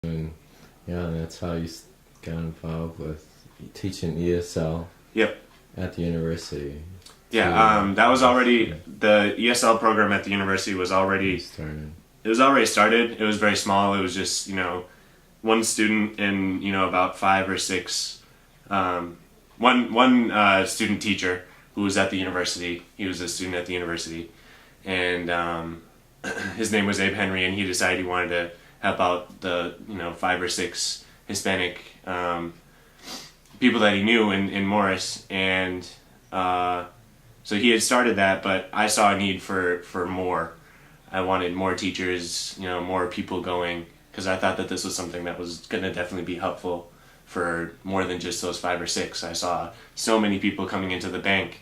And yeah, that's how you got involved with teaching ESL. Yep. At the university. Yeah, that was already, the ESL program at the university was already started. It was already started. It was very small. It was just, one student and, about 5 or 6, one student teacher who was at the university. He was a student at the university. And his name was Abe Henry, and he decided he wanted to help out the, 5 or 6 Hispanic people that he knew in Morris. And so he had started that, but I saw a need for more. I wanted more teachers, more people going, because I thought that this was something that was going to definitely be helpful for more than just those 5 or 6. I saw so many people coming into the bank.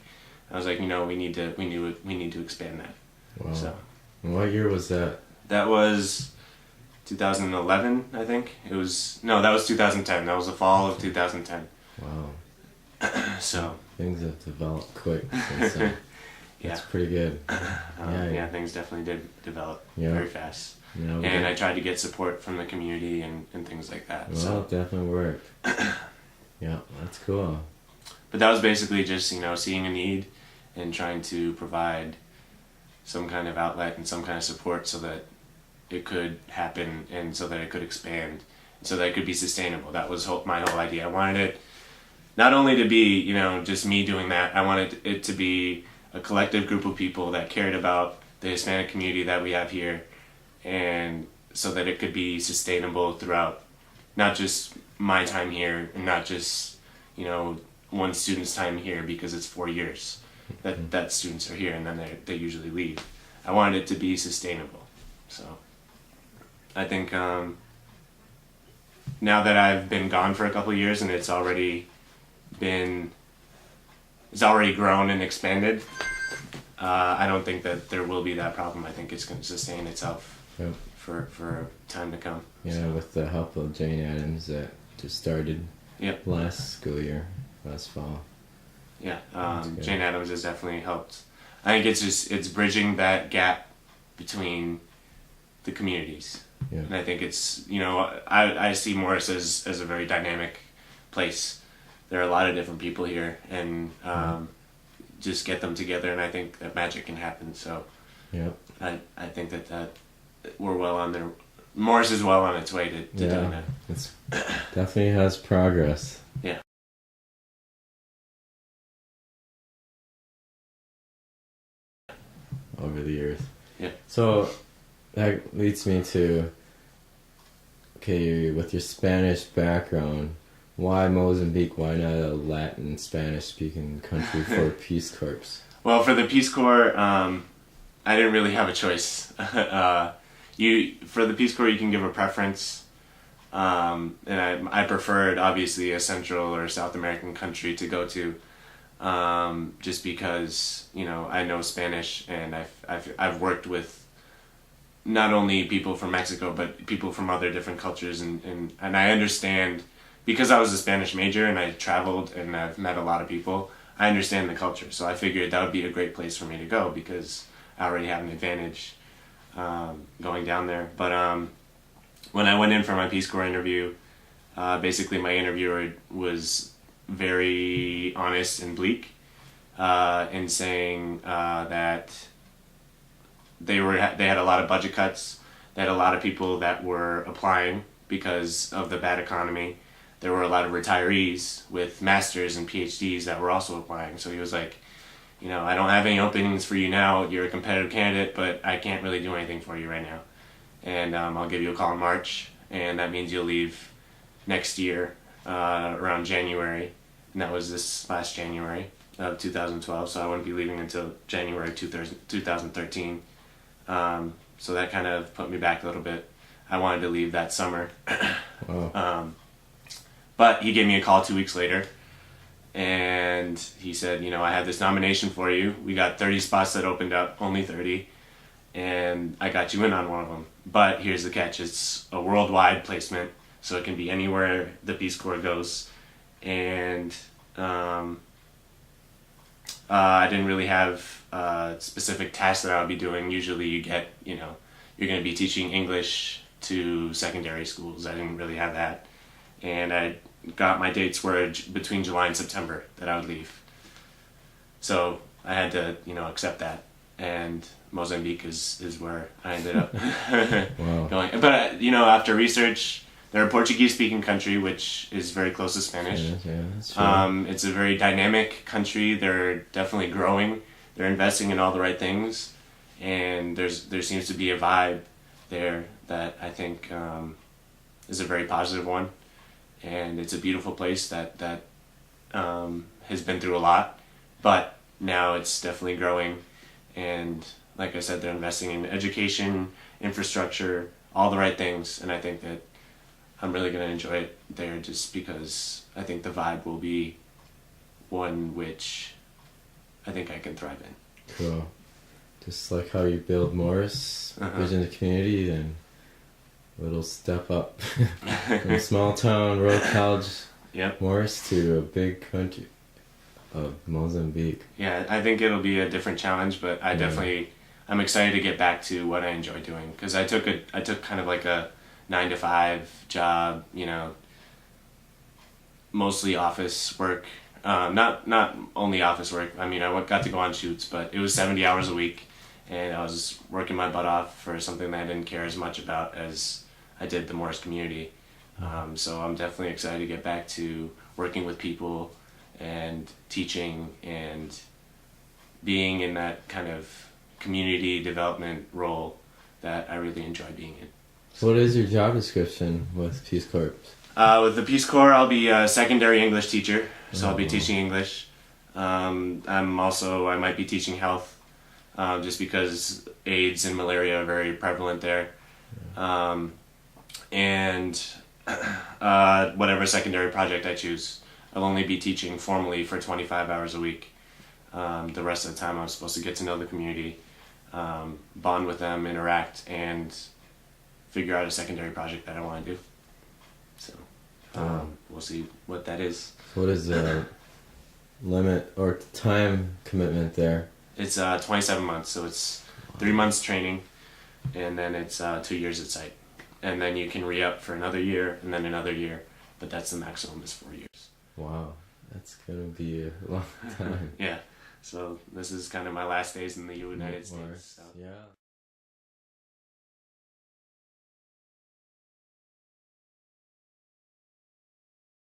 I was like, we need to expand that. Wow. So, and what year was that? That was 2011, I think. That was 2010. That was the fall of 2010. Wow. So things have developed quick since then. Yeah. That's pretty good. Yeah, things definitely did develop very fast. Yeah, and I tried to get support from the community and things like that. Well, so it definitely worked. Yeah, that's cool. But that was basically just, seeing a need and trying to provide some kind of outlet and some kind of support so that it could happen and so that it could expand, so that it could be sustainable. That was my whole idea. I wanted it not only to be, just me doing that. I wanted it to be a collective group of people that cared about the Hispanic community that we have here, and so that it could be sustainable throughout not just my time here and not just, one student's time here, because it's 4 years that students are here and then they usually leave. I wanted it to be sustainable. So I think now that I've been gone for a couple of years and it's already grown and expanded, I don't think that there will be that problem. I think it's going to sustain itself for time to come. Yeah, so. With the help of Jane Addams that just started last school year, last fall. Yeah, Jane Addams has definitely helped. I think it's bridging that gap between the communities. Yeah. And I think it's, I see Morris as a very dynamic place. There are a lot of different people here, and just get them together, and I think that magic can happen. So I think that we're well on there. Morris is well on its way to doing that. It's definitely has progress. Yeah. Over the years. Yeah. So that leads me to, with your Spanish background, why Mozambique? Why not a Latin Spanish-speaking country for Peace Corps? Well, for the Peace Corps, I didn't really have a choice. For the Peace Corps, you can give a preference, and I preferred obviously a Central or South American country to go to, just because I know Spanish, and I've worked with not only people from Mexico but people from other different cultures, and I understand. Because I was a Spanish major and I traveled and I've met a lot of people, I understand the culture. So I figured that would be a great place for me to go because I already have an advantage going down there. But when I went in for my Peace Corps interview, basically my interviewer was very honest and bleak in saying that they had a lot of budget cuts. They had a lot of people that were applying because of the bad economy. There were a lot of retirees with masters and PhDs that were also applying. So he was like, I don't have any openings for you now. You're a competitive candidate, but I can't really do anything for you right now. And I'll give you a call in March, and that means you'll leave next year around January. And that was this last January of 2012, so I wouldn't be leaving until January 2013. So that kind of put me back a little bit. I wanted to leave that summer. Wow. But he gave me a call 2 weeks later, and he said, I have this nomination for you. We got 30 spots that opened up, only 30, and I got you in on one of them. But here's the catch. It's a worldwide placement, so it can be anywhere the Peace Corps goes. And I didn't really have specific tasks that I would be doing. Usually you get, you're going to be teaching English to secondary schools. I didn't really have that. And I got my dates were between July and September that I would leave. So I had to, accept that. And Mozambique is where I ended up Wow. going. But, after research, they're a Portuguese-speaking country, which is very close to Spanish. Yeah, that's true. It's a very dynamic country. They're definitely growing. They're investing in all the right things. And there seems to be a vibe there that I think is a very positive one. And it's a beautiful place that has been through a lot, but now it's definitely growing. And like I said, they're investing in education, infrastructure, all the right things. And I think that I'm really going to enjoy it there, just because I think the vibe will be one which I think I can thrive in. Cool. Just like how you build Morris Vision to Community, then little step up from a small town, rural college, Yep. Morris, to a big country of Mozambique. Yeah, I think it'll be a different challenge, but I'm excited to get back to what I enjoy doing, because I took kind of like a 9-to-5 job, mostly office work. Not only office work. I mean, I got to go on shoots, but it was 70 hours a week, and I was working my butt off for something that I didn't care as much about as I did the Morris community. So I'm definitely excited to get back to working with people and teaching and being in that kind of community development role that I really enjoy being in. What is your job description with Peace Corps? With the Peace Corps, I'll be a secondary English teacher, so I'll be teaching English. I might be teaching health, just because AIDS and malaria are very prevalent there. And whatever secondary project I choose, I'll only be teaching formally for 25 hours a week. The rest of the time I'm supposed to get to know the community, bond with them, interact, and figure out a secondary project that I want to do. So we'll see what that is. What is the limit or time commitment there? It's 27 months, so it's 3 months training, and then it's 2 years at site. And then you can re-up for another year, and then another year, but that's the maximum is 4 years. Wow, that's going to be a long time. Yeah, so this is kind of my last days in the United States. So. Yeah.